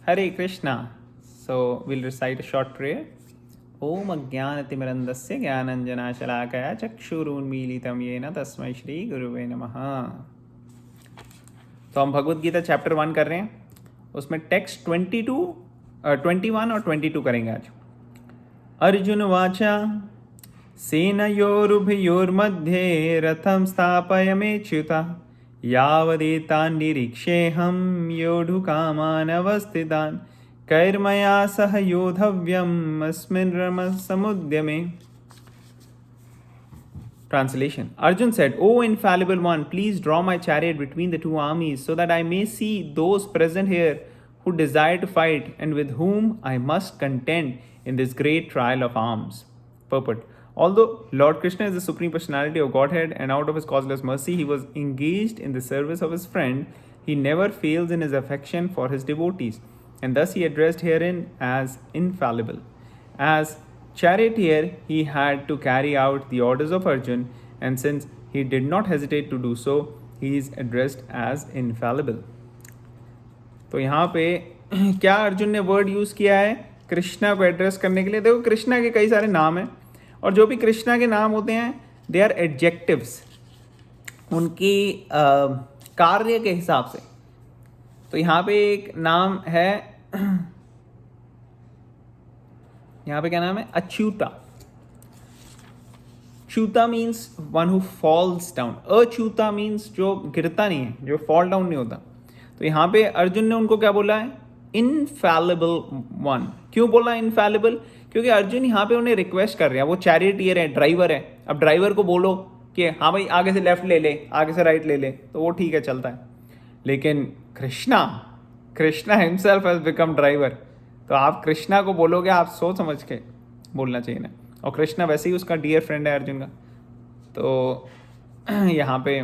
Hare Krishna. So we'll recite a short prayer. Om Ajnanatimirandasya Jnananjanashalakaya Chakshurunmilitam Yena Tasmai Shri Guruve Namaha. तो हम Bhagavad Gita chapter 1 कर रहे हैं. उसमें टेक्स्ट 21 और 22 करेंगे आज. अर्जुन वाचा सेनयोरुभयोर्मध्ये रथं स्थापयमेच्युता यावदेतान् निरीक्षेऽहं योद्धुकामानवस्थितान् कैर्मया सह योद्धव्यम् अस्मिन् रणसमुद्यमे. Translation. Arjun said, O infallible one, please draw my chariot between the two armies so that I may see those present here who desire to fight and with whom I must contend in this great trial of arms. Purport. Although Lord Krishna is the Supreme Personality of Godhead and out of his causeless mercy he was engaged in the service of his friend, he never fails in his affection for his devotees, and thus he addressed herein as infallible. As charioteer, he had to carry out the orders of Arjun, and since he did not hesitate to do so, he is addressed as infallible. तो यहाँ पे क्या अर्जुन ने word use किया है कृष्णा को address करने के लिए? देखो, कृष्णा के कई सारे नाम हैं और जो भी कृष्णा के नाम होते हैं दे आर एडजेक्टिव्स, उनकी कार्य के हिसाब से. तो यहाँ पे एक नाम है, यहाँ पे क्या नाम है? अच्युता. च्युता means one who falls down. Achyuta means जो गिरता नहीं है, जो फॉल डाउन नहीं होता. तो यहाँ पे अर्जुन ने उनको क्या बोला है? इनफैलिबल वन. क्यों बोला इनफैलिबल? क्योंकि अर्जुन यहाँ पे उन्हें रिक्वेस्ट कर रहे हैं. वो चैरिटियर है, ड्राइवर है. अब ड्राइवर को बोलो कि हाँ भाई आगे से लेफ्ट ले ले, आगे से राइट ले ले, तो वो ठीक है, चलता है. लेकिन Krishna himself has become driver. तो आप कृष्णा को बोलोगे, आप सोच समझ के बोलना चाहिए ना. और कृष्णा वैसे ही उसका डियर फ्रेंड है अर्जुन का. तो यहाँ पे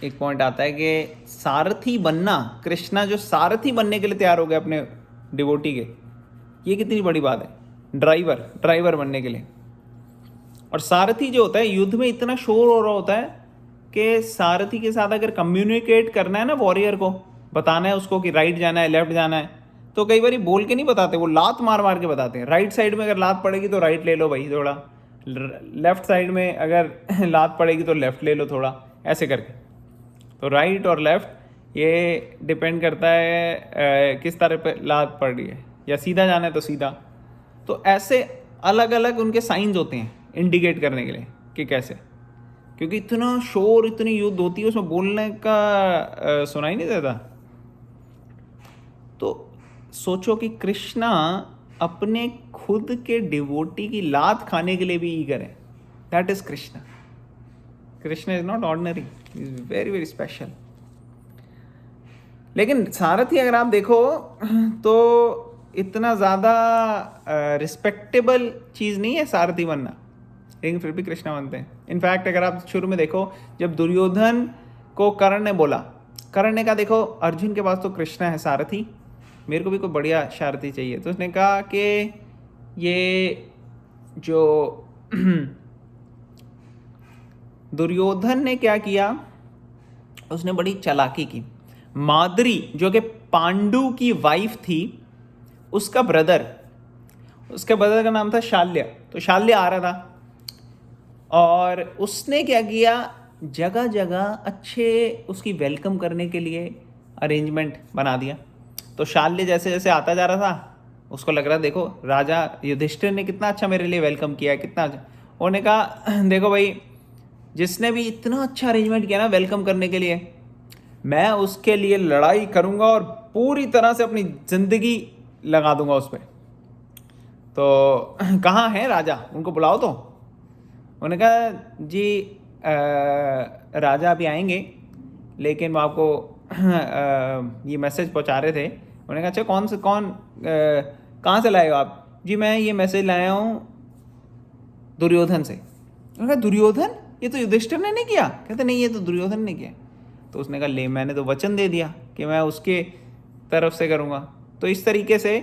एक पॉइंट आता है कि सारथी बनना, कृष्णा जो सारथी बनने के लिए तैयार हो गए अपने डिवोटी के, ये कितनी बड़ी बात है. ड्राइवर बनने के लिए. और सारथी जो होता है, युद्ध में इतना शोर हो रहा होता है कि सारथी के साथ अगर कम्युनिकेट करना है ना, वॉरियर को बताना है उसको कि राइट जाना है, लेफ्ट जाना है, तो कई बार बोल के नहीं बताते, वो लात मार के बताते हैं. राइट साइड में अगर लात पड़ेगी तो राइट ले लो भाई थोड़ा, लेफ्ट साइड में अगर लात पड़ेगी तो लेफ्ट ले लो थोड़ा, ऐसे करके. तो राइट और लेफ्ट ये डिपेंड करता है किस तरह पे लात पड़ रही है, या सीधा जाना है तो सीधा. तो ऐसे अलग अलग उनके साइंस होते हैं इंडिकेट करने के लिए कि कैसे, क्योंकि इतना शोर, इतनी युद्ध होती है, उसमें बोलने का सुनाई नहीं देता. तो सोचो कि कृष्णा अपने खुद के डिवोटी की लात खाने के लिए भी ईगर है. That is Krishna. Krishna is not ordinary, is very very special. लेकिन सारथी अगर आप देखो तो इतना ज़्यादा रिस्पेक्टेबल चीज़ नहीं है सारथी बनना, लेकिन फिर भी कृष्णा बनते हैं. इनफैक्ट अगर आप शुरू में देखो, जब दुर्योधन को कर्ण ने बोला, कर्ण ने कहा देखो अर्जुन के पास तो कृष्णा है सारथी, मेरे को भी कोई बढ़िया सारथी चाहिए. तो उसने कहा कि ये जो दुर्योधन ने क्या किया, उसने बड़ी चालाकी की. माद्री जो कि पांडु की वाइफ थी, उसका ब्रदर का नाम था शाल्य. तो शाल्य आ रहा था और उसने क्या किया, जगह जगह अच्छे उसकी वेलकम करने के लिए अरेंजमेंट बना दिया. तो शाल्य जैसे जैसे आता जा रहा था, उसको लग रहा देखो राजा युधिष्ठिर ने कितना अच्छा मेरे लिए वेलकम किया, कितना अच्छा. उन्होंने कहा देखो भाई, जिसने भी इतना अच्छा अरेंजमेंट किया ना वेलकम करने के लिए, मैं उसके लिए लड़ाई करूंगा और पूरी तरह से अपनी ज़िंदगी लगा दूंगा उस पर. तो कहाँ है राजा, उनको बुलाओ. तो उन्होंने कहा जी राजा अभी आएंगे, लेकिन वो आपको ये मैसेज पहुंचा रहे थे. उन्होंने कहा अच्छा कहाँ से लाए हो आप? जी मैं ये मैसेज लाया हूँ दुर्योधन से. उन्होंने कहा दुर्योधन, ये तो युधिष्ठिर ने नहीं किया. कहते नहीं, ये तो दुर्योधन ने किया. तो उसने कहा ले, मैंने तो वचन दे दिया कि मैं उसके तरफ से करूँगा. तो इस तरीके से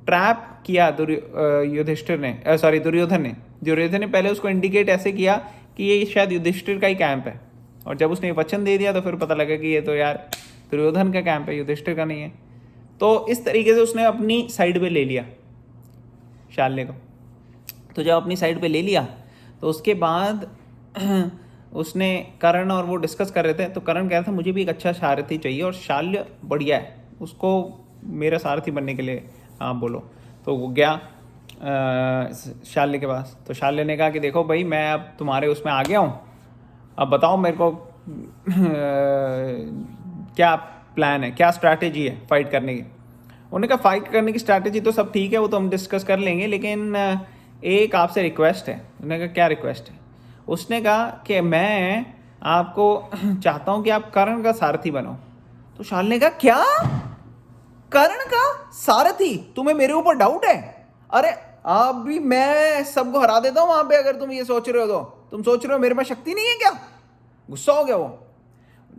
ट्रैप किया दुर्योधन ने पहले उसको इंडिकेट ऐसे किया कि ये शायद युधिष्ठिर का ही कैंप है. और जब उसने वचन दे दिया तो फिर पता लगा कि ये तो यार दुर्योधन का कैंप है, युधिष्ठिर का नहीं है। तो इस तरीके से उसने अपनी साइड पे ले लिया शाल्य को। तो जब अपनी साइड पे ले लिया तो उसके बाद उसने कर्ण और वो डिस्कस कर रहे थे, तो कर्ण कह रहा था मुझे भी एक अच्छा सारथी चाहिए और शाल्य बढ़िया है, उसको मेरा सारथी बनने के लिए आप बोलो। तो वो गया शाल्य के पास। तो शाल्य ने कहा कि देखो भाई, मैं अब तुम्हारे उसमें आ गया हूँ, अब बताओ मेरे को क्या प्लान है, क्या स्ट्रैटेजी है फाइट करने की। उन्होंने कहा फाइट करने की स्ट्रैटेजी तो सब ठीक है, वो तो हम डिस्कस कर लेंगे, लेकिन एक आपसे रिक्वेस्ट है। उन्होंने कहा क्या रिक्वेस्ट है? उसने कहा कि मैं आपको चाहता हूँ कि आप कर्ण का सारथी बनो। तो शाल ने कहा क्या, कर्ण का सारथी? तुम्हें मेरे ऊपर डाउट है? अरे अभी मैं सबको हरा देता हूँ वहां पे, अगर तुम ये सोच रहे हो तो। तुम सोच रहे हो मेरे पास शक्ति नहीं है क्या? गुस्सा हो गया वो।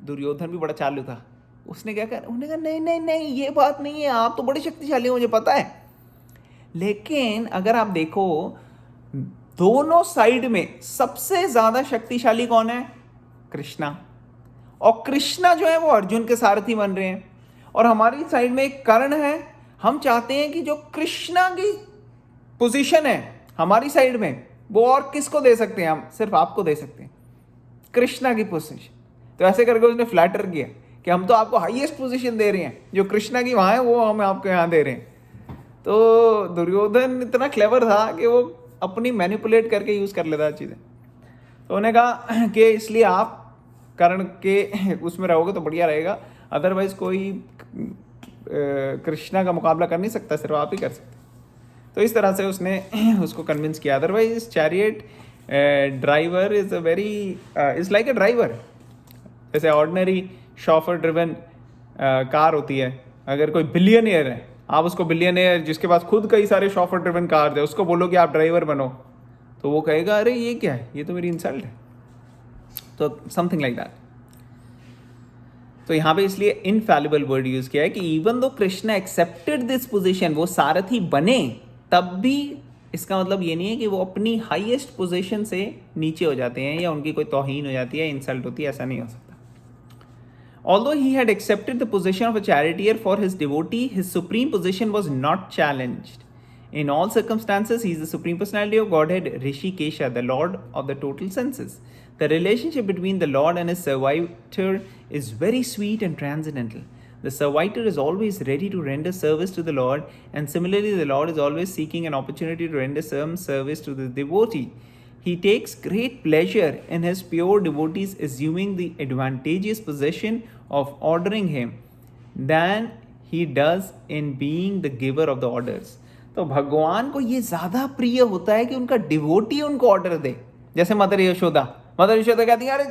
दुर्योधन भी बड़ा चालू था, उसने क्या कहा, उन्होंने कहा नहीं नहीं नहीं, ये बात नहीं है, आप तो बड़े शक्तिशाली हो, मुझे पता है। लेकिन अगर आप देखो, दोनों साइड में सबसे ज्यादा शक्तिशाली कौन है? कृष्णा। और कृष्णा जो है वो अर्जुन के सारथी बन रहे हैं, और हमारी साइड में एक कर्ण है। हम चाहते हैं कि जो कृष्णा की पोजीशन है हमारी साइड में, वो और किसको दे सकते हैं? हम सिर्फ आपको दे सकते हैं, कृष्णा की पोजीशन। तो ऐसे करके उसने फ्लैटर किया कि हम तो आपको हाईएस्ट पोजीशन दे रहे हैं, जो कृष्णा की वहां है वो हम आपको यहाँ दे रहे हैं। तो दुर्योधन इतना क्लेवर था कि वो अपनी मैनिपुलेट करके यूज कर लेता चीजें। तो उन्होंने कहा कि इसलिए आप कर्ण के उसमें रहोगे तो बढ़िया रहेगा, अदरवाइज कोई कृष्णा का मुकाबला कर नहीं सकता, सिर्फ आप ही कर सकते। तो इस तरह से उसने उसको कन्विंस किया। Otherwise chariot driver is a very is like a driver. जैसे ऑर्डिनरी शॉफर ड्रिवन कार होती है, अगर कोई बिलियनियर है, आप उसको बिलियनियर जिसके पास खुद कई सारे शॉफर ड्रिवन कार है, उसको बोलो कि आप ड्राइवर बनो, तो वो कहेगा अरे ये क्या है, ये तो मेरी इंसल्ट है। तो समथिंग लाइक दैट। तो यहाँ पे इसलिए इनफैलिबल वर्ड यूज किया है कि even though Krishna accepted this position, वो सारथी बने, तब भी इसका मतलब ये नहीं है कि वो अपनी हाईएस्ट पोजीशन से नीचे हो जाते हैं या उनकी कोई तौहीन हो जाती है, इंसल्ट होती है, ऐसा नहीं हो सकता। Although he had accepted the position of a charioteer for his devotee, his supreme position was not challenged. In all circumstances, he is the supreme personality of Godhead, Rishikesha, the Lord of the total senses. The relationship between the Lord and his servitor is very sweet and transcendental. The servitor is always ready to render service to the Lord, and similarly, the Lord is always seeking an opportunity to render some service to the devotee. He takes great pleasure in his pure devotees assuming the advantageous position of ordering him than he does in being the giver of the orders. तो भगवान को ये ज्यादा प्रिय होता है कि उनका डिवोटी उनको ऑर्डर दे। जैसे मदर यशोदा कहती है अरे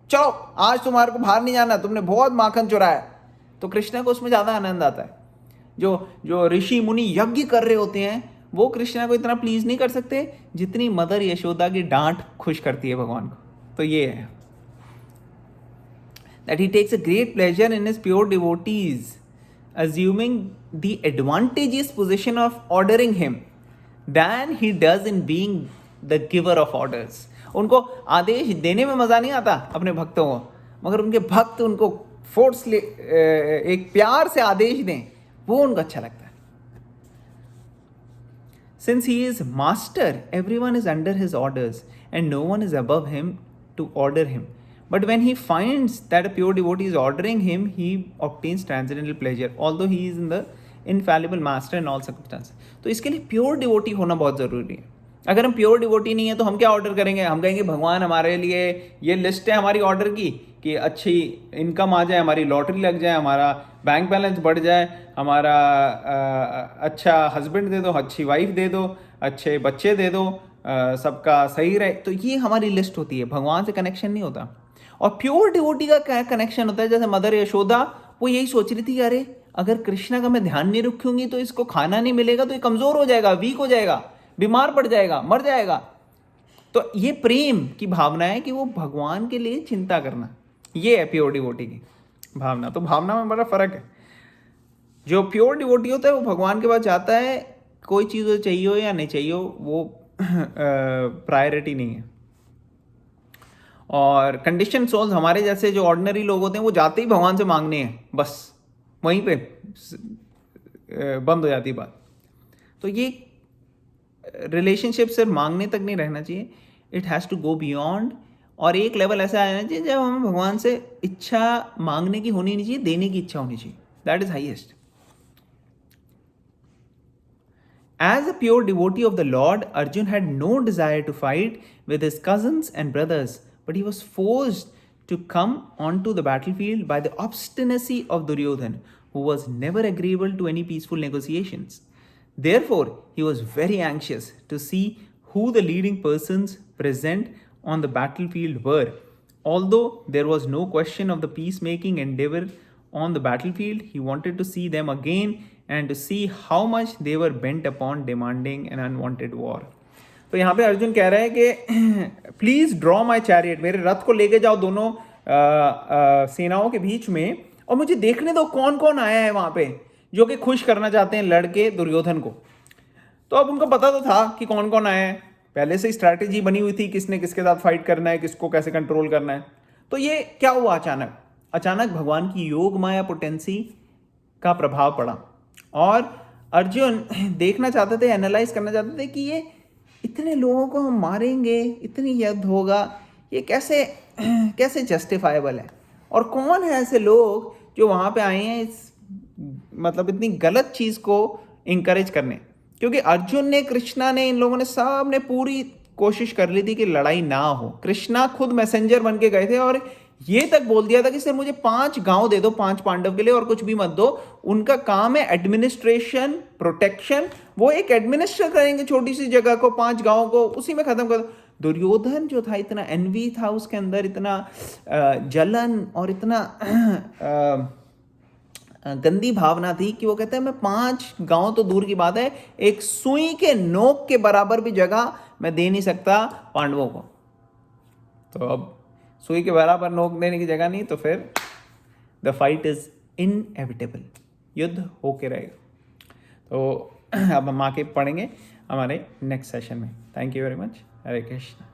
चलो आज तुम्हारे को बाहर नहीं जाना, तुमने बहुत माखन चुराया। तो कृष्णा को उसमें ज्यादा आनंद आता है। जो ऋषि मुनि यज्ञ कर रहे होते हैं वो कृष्णा को इतना प्लीज नहीं कर सकते जितनी मदर यशोदा की डांट खुश करती है भगवान को। तो ये है that he takes a great pleasure in his pure devotees assuming the advantageous position of ordering him than he does in being the giver of orders. उनको आदेश देने में मजा नहीं आता अपने भक्तों को, मगर उनके भक्त उनको फोर्सली एक प्यार से आदेश दें, वो उनको अच्छा लगता है। Since he is master, everyone is under his orders and no one is above him to order him. But when he finds that a pure devotee is ordering him, he obtains transcendental pleasure, although he is in the infallible master in all circumstances. तो इसके लिए pure devotee होना बहुत ज़रूरी है। अगर हम pure devotee नहीं है तो हम क्या ऑर्डर करेंगे? हम कहेंगे भगवान हमारे लिए ये लिस्ट है हमारी ऑर्डर की कि अच्छी इनकम आ जाए, हमारी लॉटरी लग जाए, हमारा बैंक बैलेंस बढ़ जाए, हमारा अच्छा हस्बैंड दे दो, अच्छी वाइफ दे दो, अच्छे बच्चे दे दो, सबका सही रहे। तो ये हमारी लिस्ट होती है, भगवान से कनेक्शन नहीं होता। और प्योर डिवोटी का क्या कनेक्शन होता है? जैसे मदर यशोदा वो यही सोच रही थी अरे अगर कृष्णा का मैं ध्यान नहीं रखूंगी तो इसको खाना नहीं मिलेगा, तो ये कमजोर हो जाएगा, वीक हो जाएगा, बीमार पड़ जाएगा, मर जाएगा। तो ये प्रेम की भावना है कि वो भगवान के लिए चिंता करना, ये है प्योर डिवोटी की भावना। तो भावना में बड़ा फर्क है। जो प्योर डिवोटी होता है वो भगवान के पास जाता है, कोई चीज़ चाहिए हो या नहीं चाहिए हो, वो प्रायोरिटी नहीं है। और कंडीशन सोल्स हमारे जैसे जो ऑर्डिनरी लोग होते हैं वो जाते ही भगवान से मांगने हैं, बस वहीं पे बंद हो जाती है बात। तो ये रिलेशनशिप सिर्फ मांगने तक नहीं रहना चाहिए, it has to go beyond. और एक लेवल ऐसा आना चाहिए जब हमें भगवान से इच्छा मांगने की होनी नहीं चाहिए, देने की इच्छा होनी चाहिए, that is highest. As a pure devotee of the Lord, Arjun had no desire to fight with his cousins and brothers, but he was forced to come onto the battlefield by the obstinacy of Duryodhan, who was never agreeable to any peaceful negotiations. Therefore, he was very anxious to see who the leading persons present on the battlefield were. Although there was no question of the peacemaking endeavor on the battlefield, he wanted to see them again and to see how much they were bent upon demanding an unwanted war. तो यहाँ पे अर्जुन कह रहा है कि please draw my chariot, मेरे रथ को लेके जाओ दोनों सेनाओं के बीच में, और मुझे देखने दो कौन कौन आया है वहां पे जो कि खुश करना चाहते हैं लड़के दुर्योधन को। तो अब उनको पता तो था कि कौन कौन आया है, पहले से स्ट्रैटेजी बनी हुई थी किसने किसके साथ फाइट करना है, किसको कैसे कंट्रोल करना है। तो ये क्या हुआ, अचानक अचानक भगवान की योग माया पोटेंसी का प्रभाव पड़ा और अर्जुन देखना चाहते थे, एनालाइज करना चाहते थे कि ये इतने लोगों को हम मारेंगे, इतनी युद्ध होगा, ये कैसे कैसे जस्टिफाइबल है, और कौन है ऐसे लोग जो वहाँ पे आए हैं इस मतलब इतनी गलत चीज़ को इंकरेज करने। क्योंकि अर्जुन ने, कृष्णा ने, इन लोगों ने सब ने पूरी कोशिश कर ली थी कि लड़ाई ना हो। कृष्णा खुद मैसेंजर बन के गए थे और ये तक बोल दिया था कि सर मुझे 5 गांव दे दो 5 पांडव के लिए और कुछ भी मत दो। उनका काम है एडमिनिस्ट्रेशन, प्रोटेक्शन, वो एक एडमिनिस्ट्रेट करेंगे छोटी सी जगह को, 5 गांवों को उसी में खत्म कर दो। दुर्योधन जो था, इतना एनवी था उसके अंदर, इतना जलन और इतना गंदी भावना थी कि वो कहते हैं मैं 5 गांव तो दूर की बात है, एक सुई के नोक के बराबर भी जगह मैं दे नहीं सकता पांडवों को। तो अब सुई के बराबर नोक देने की जगह नहीं, तो फिर द फाइट इज इनएविटेबल, युद्ध होके रहेगा। तो अब हम आके पढ़ेंगे हमारे नेक्स्ट सेशन में। Thank you very much. Hare Krishna.